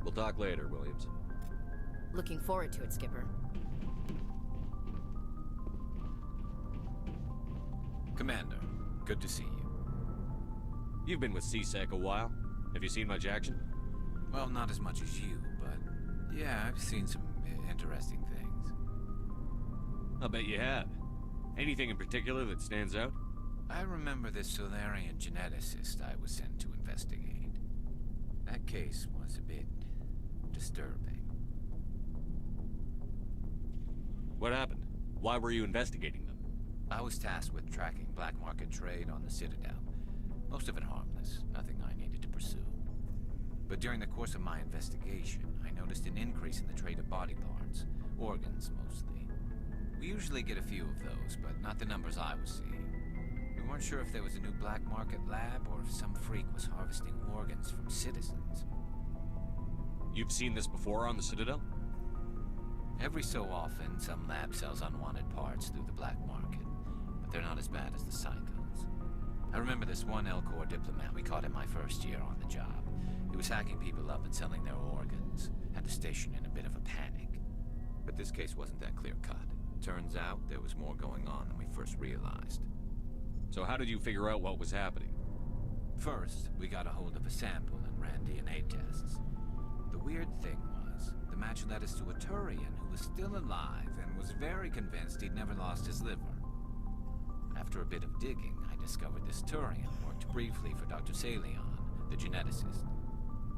We'll talk later, Williams. Looking forward to it, Skipper. Commander, good to see you. You've been with CSEC a while. Have you seen much action? Well, not as much as you, but yeah, I've seen some interesting things. I'll bet you have. Anything in particular that stands out? I remember this Solarian geneticist I was sent to investigate. That case was a bit disturbing. What happened? Why were you investigating them? I was tasked with tracking black market trade on the Citadel. Most of it harmless, nothing I needed to pursue. But during the course of my investigation, I noticed an increase in the trade of body parts, organs mostly. We usually get a few of those, but not the numbers I was seeing. We weren't sure if there was a new black market lab or if some freak was harvesting organs from citizens. You've seen this before on the Citadel? Every so often, some lab sells unwanted parts through the black market, but they're not as bad as the psychos. I remember this one L-Corps diplomat we caught in my first year on the job. He was hacking people up and selling their organs. Had the station in a bit of a panic. But this case wasn't that clear-cut. Turns out there was more going on than we first realized. So how did you figure out what was happening? First, we got a hold of a sample and ran DNA tests. The weird thing was, the match led us to a Turian who was still alive and was very convinced he'd never lost his liver. After a bit of digging, I discovered this Turian worked briefly for Dr. Salion, the geneticist.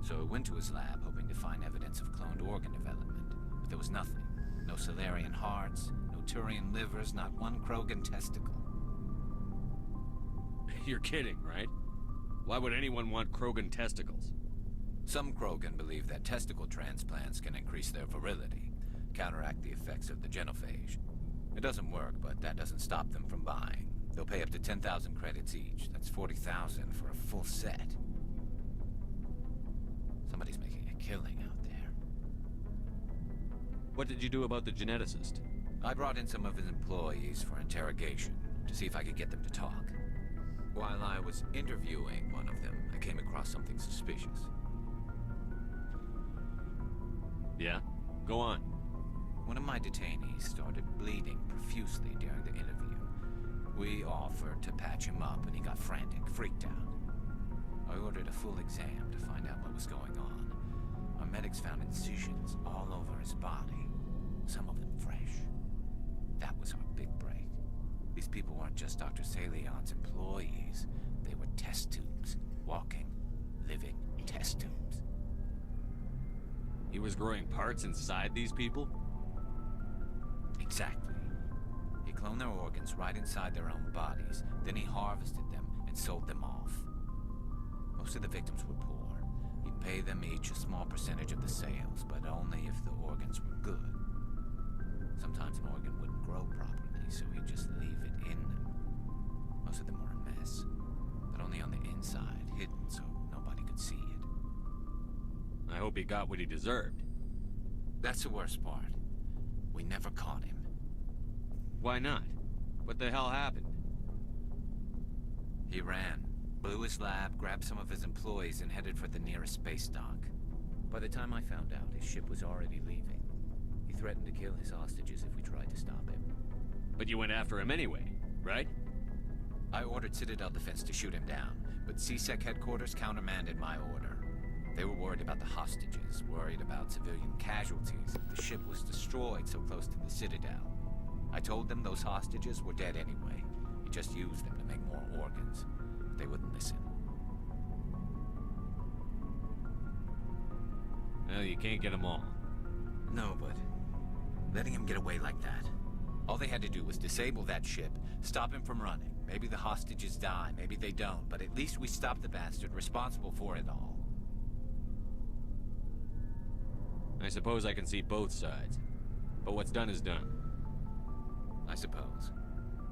So I went to his lab hoping to find evidence of cloned organ development, but there was nothing. No Solarian hearts, no Turian livers, not one Krogan testicle. You're kidding, right? Why would anyone want Krogan testicles? Some Krogan believe that testicle transplants can increase their virility, counteract the effects of the genophage. It doesn't work, but that doesn't stop them from buying. They'll pay up to 10,000 credits each. That's 40,000 for a full set. Somebody's making a killing out there. What did you do about the geneticist? I brought in some of his employees for interrogation, to see if I could get them to talk. While I was interviewing one of them, I came across something suspicious. Yeah? Go on. One of my detainees started bleeding profusely during the interview. We offered to patch him up and he got frantic, freaked out. I ordered a full exam to find out what was going on. Our medics found incisions all over his body, some of them fresh. That was our big break. These people weren't just Dr. Salion's employees. They were test tubes. Walking, living test tubes. He was growing parts inside these people? Exactly. He cloned their organs right inside their own bodies. Then he harvested them and sold them off. Most of the victims were poor. He'd pay them each a small percentage of the sales, but only if the organs were good. Sometimes an organ wouldn't grow properly, so he'd just leave it in them. Most of them were a mess, but only on the inside, hidden so nobody could see it. I hope he got what he deserved. That's the worst part. We never caught him. Why not? What the hell happened? He ran, blew his lab, grabbed some of his employees, and headed for the nearest space dock. By the time I found out, his ship was already leaving. He threatened to kill his hostages if we tried to stop him. But you went after him anyway, right? I ordered Citadel Defense to shoot him down, but CSEC headquarters countermanded my order. They were worried about the hostages, worried about civilian casualties if the ship was destroyed so close to the Citadel. I told them those hostages were dead anyway. He just used them to make more organs. But they wouldn't listen. Well, you can't get them all. No, but letting him get away like that. All they had to do was disable that ship, stop him from running. Maybe the hostages die, maybe they don't, but at least we stopped the bastard responsible for it all. I suppose I can see both sides. But what's done is done. I suppose.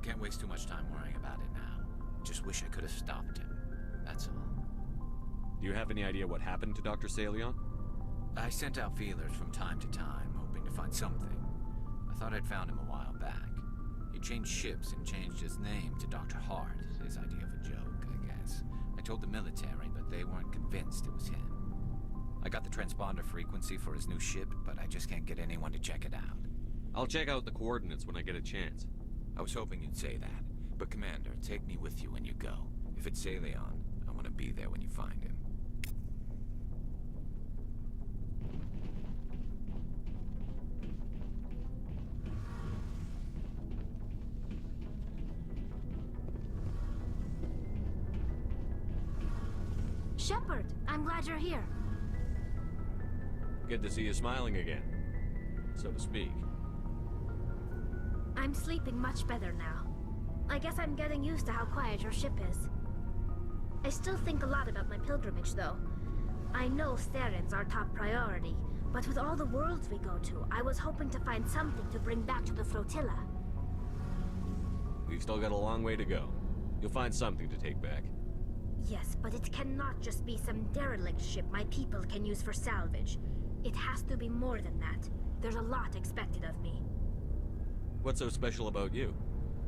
Can't waste too much time worrying about it now. Just wish I could have stopped him. That's all. Do you have any idea what happened to Dr. Salion? I sent out feelers from time to time, hoping to find something. I thought I'd found him a while back. He changed ships and changed his name to Dr. Hart, his idea of a joke, I guess. I told the military, but they weren't convinced it was him. I got the transponder frequency for his new ship, but I just can't get anyone to check it out. I'll check out the coordinates when I get a chance. I was hoping you'd say that. But Commander, take me with you when you go. If it's Leon, I want to be there when you find him. Shepard, I'm glad you're here. Good to see you smiling again, so to speak. I'm sleeping much better now. I guess I'm getting used to how quiet your ship is. I still think a lot about my pilgrimage, though. I know Theron's our top priority, but with all the worlds we go to, I was hoping to find something to bring back to the flotilla. We've still got a long way to go. You'll find something to take back. Yes, but it cannot just be some derelict ship my people can use for salvage. It has to be more than that. There's a lot expected of me. What's so special about you?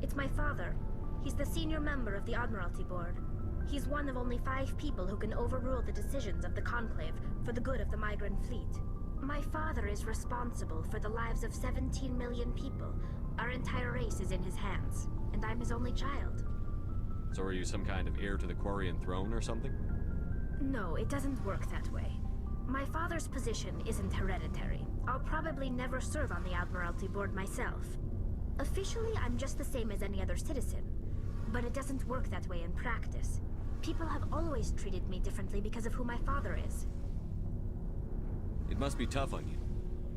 It's my father. He's the senior member of the Admiralty Board. He's one of only 5 people who can overrule the decisions of the Conclave for the good of the migrant fleet. My father is responsible for the lives of 17 million people. Our entire race is in his hands, and I'm his only child. So are you some kind of heir to the Quarian throne or something? No, it doesn't work that way. My father's position isn't hereditary. I'll probably never serve on the Admiralty Board myself. Officially, I'm just the same as any other citizen. But it doesn't work that way in practice. People have always treated me differently because of who my father is. It must be tough on you.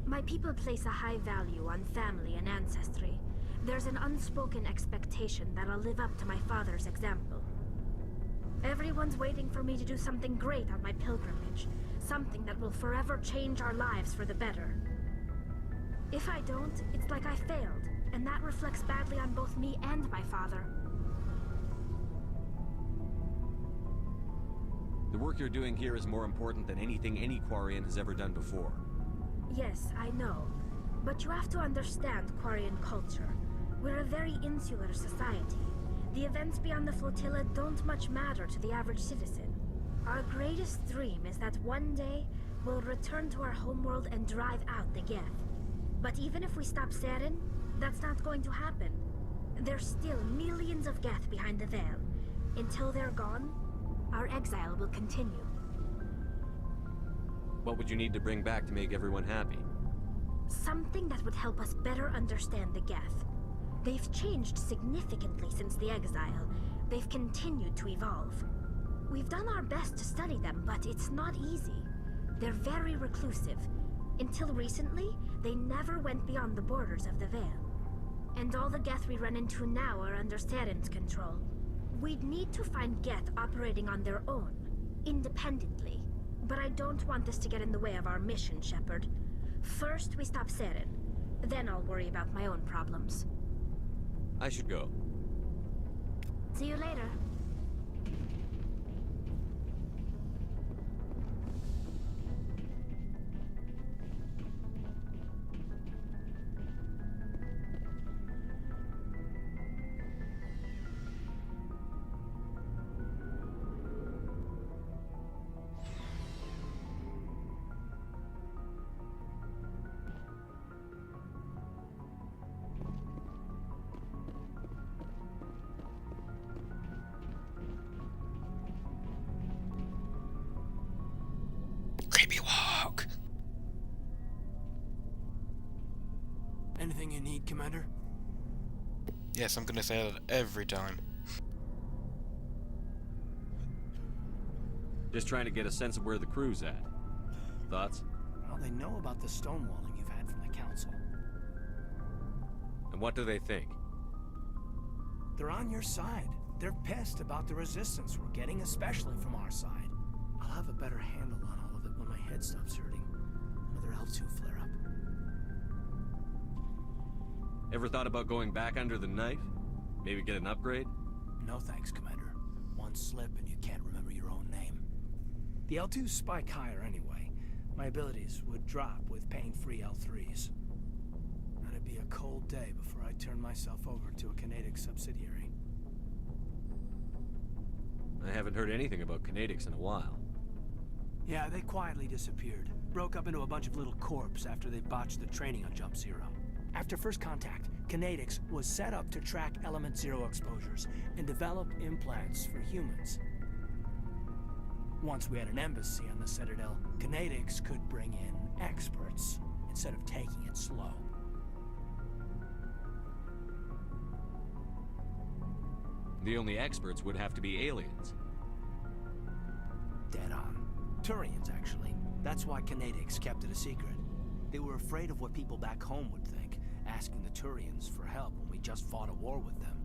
My people place a high value on family and ancestry. There's an unspoken expectation that I'll live up to my father's example. Everyone's waiting for me to do something great on my pilgrimage. Something that will forever change our lives for the better. If I don't, it's like I failed, and that reflects badly on both me and my father. The work you're doing here is more important than anything any Quarian has ever done before. Yes, I know. But you have to understand Quarian culture. We're a very insular society. The events beyond the flotilla don't much matter to the average citizen. Our greatest dream is that one day, we'll return to our homeworld and drive out the Geth. But even if we stop Saren, that's not going to happen. There's still millions of Geth behind the veil. Until they're gone, our exile will continue. What would you need to bring back to make everyone happy? Something that would help us better understand the Geth. They've changed significantly since the exile. They've continued to evolve. We've done our best to study them, but it's not easy. They're very reclusive. Until recently, they never went beyond the borders of the Veil. And all the Geth we run into now are under Saren's control. We'd need to find Geth operating on their own, independently. But I don't want this to get in the way of our mission, Shepard. First, we stop Saren. Then I'll worry about my own problems. I should go. See you later. Creepy walk. Anything you need, Commander? Yes, I'm gonna say that every time. Just trying to get a sense of where the crew's at. Thoughts? Well, they know about the stonewalling you've had from the Council. And what do they think? They're on your side. They're pissed about the resistance we're getting, especially from our side. I'll have a better handle on all of it when my head stops hurting. Another L2 flare-up. Ever thought about going back under the knife? Maybe get an upgrade? No thanks, Commander. One slip and you can't remember your own name. The L2s spike higher anyway. My abilities would drop with pain-free L3s. That'd be a cold day before I turn myself over to a Canadic subsidiary. I haven't heard anything about kinetics in a while. Yeah, they quietly disappeared. Broke up into a bunch of little corps after they botched the training on Jump Zero. After first contact, Kinetics was set up to track Element Zero exposures and develop implants for humans. Once we had an embassy on the Citadel, Kinetics could bring in experts instead of taking it slow. The only experts would have to be aliens. Dead on. Turians, actually. That's why Kinetics kept it a secret. They were afraid of what people back home would think, asking the Turians for help when we just fought a war with them.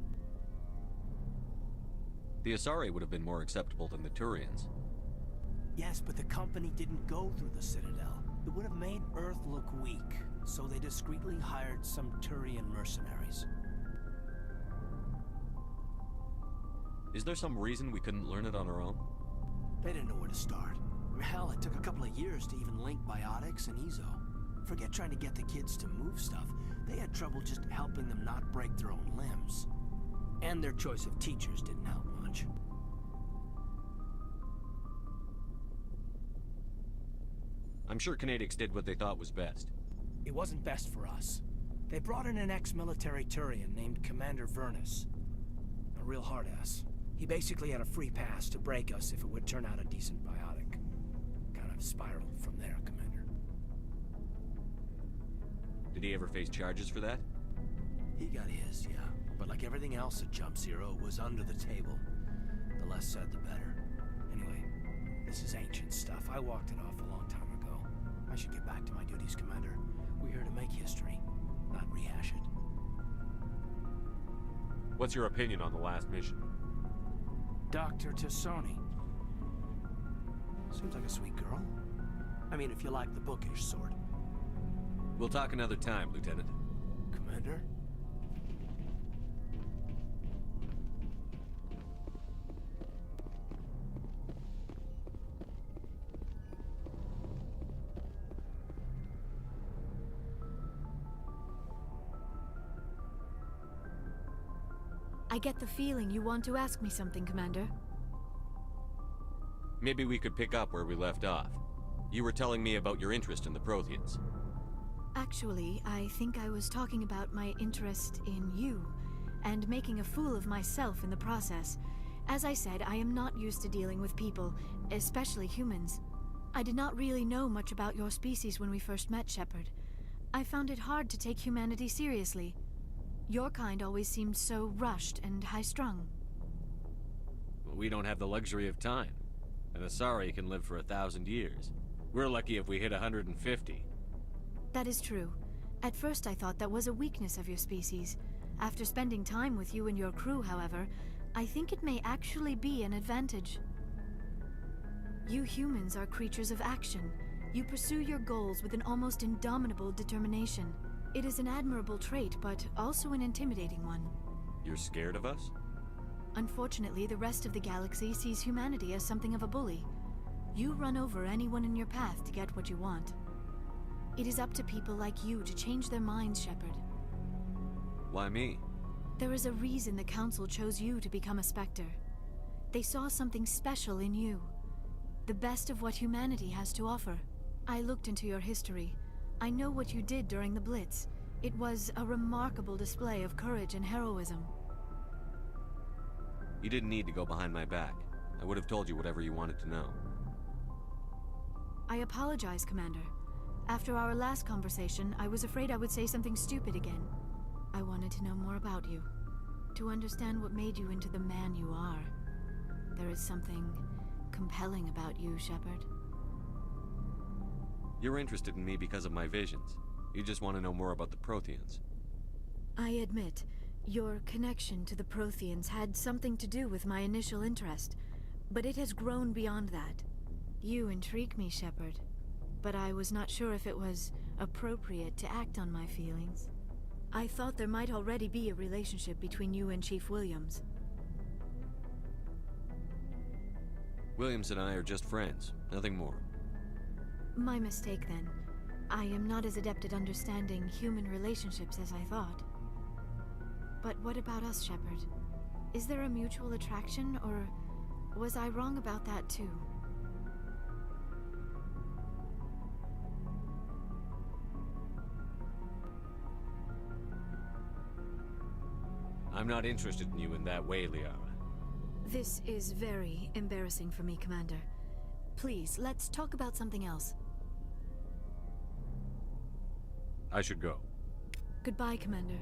The Asari would have been more acceptable than the Turians. Yes, but the company didn't go through the Citadel. It would have made Earth look weak, so they discreetly hired some Turian mercenaries. Is there some reason we couldn't learn it on our own? They didn't know where to start. Hell, it took a couple of years to even link biotics and Ezo. Forget trying to get the kids to move stuff. They had trouble just helping them not break their own limbs. And their choice of teachers didn't help much. I'm sure Kinetics did what they thought was best. It wasn't best for us. They brought in an ex-military Turian named Commander Vernus. A real hard-ass. He basically had a free pass to break us if it would turn out a decent biotic. Kind of spiraled from there, Commander. Did he ever face charges for that? He got his, yeah. But like everything else at Jump Zero, it was under the table. The less said, the better. Anyway, this is ancient stuff. I walked it off a long time ago. I should get back to my duties, Commander. We're here to make history, not rehash it. What's your opinion on the last mission? Dr. Tassoni. Seems like a sweet girl. I mean, if you like the bookish sort. We'll talk another time, Lieutenant. Commander? I get the feeling you want to ask me something, Commander. Maybe we could pick up where we left off. You were telling me about your interest in the Protheans. Actually, I think I was talking about my interest in you, and making a fool of myself in the process. As I said, I am not used to dealing with people, especially humans. I did not really know much about your species when we first met, Shepard. I found it hard to take humanity seriously. Your kind always seemed so rushed and high-strung. Well, we don't have the luxury of time. An Asari can live for 1,000 years. We're lucky if we hit 150. That is true. At first I thought that was a weakness of your species. After spending time with you and your crew, however, I think it may actually be an advantage. You humans are creatures of action. You pursue your goals with an almost indomitable determination. It is an admirable trait, but also an intimidating one. You're scared of us? Unfortunately, the rest of the galaxy sees humanity as something of a bully. You run over anyone in your path to get what you want. It is up to people like you to change their minds, Shepard. Why me? There is a reason the Council chose you to become a Spectre. They saw something special in you. The best of what humanity has to offer. I looked into your history. I know what you did during the Blitz. It was a remarkable display of courage and heroism. You didn't need to go behind my back. I would have told you whatever you wanted to know. I apologize, Commander. After our last conversation, I was afraid I would say something stupid again. I wanted to know more about you. To understand what made you into the man you are. There is something compelling about you, Shepard. You're interested in me because of my visions. You just want to know more about the Protheans. I admit, your connection to the Protheans had something to do with my initial interest, but it has grown beyond that. You intrigue me, Shepard, but I was not sure if it was appropriate to act on my feelings. I thought there might already be a relationship between you and Chief Williams. Williams and I are just friends, nothing more. My mistake, then. I am not as adept at understanding human relationships as I thought. But what about us, Shepard? Is there a mutual attraction, or was I wrong about that too? I'm not interested in you in that way, Liara. This is very embarrassing for me, Commander. Please, let's talk about something else. I should go. Goodbye, Commander.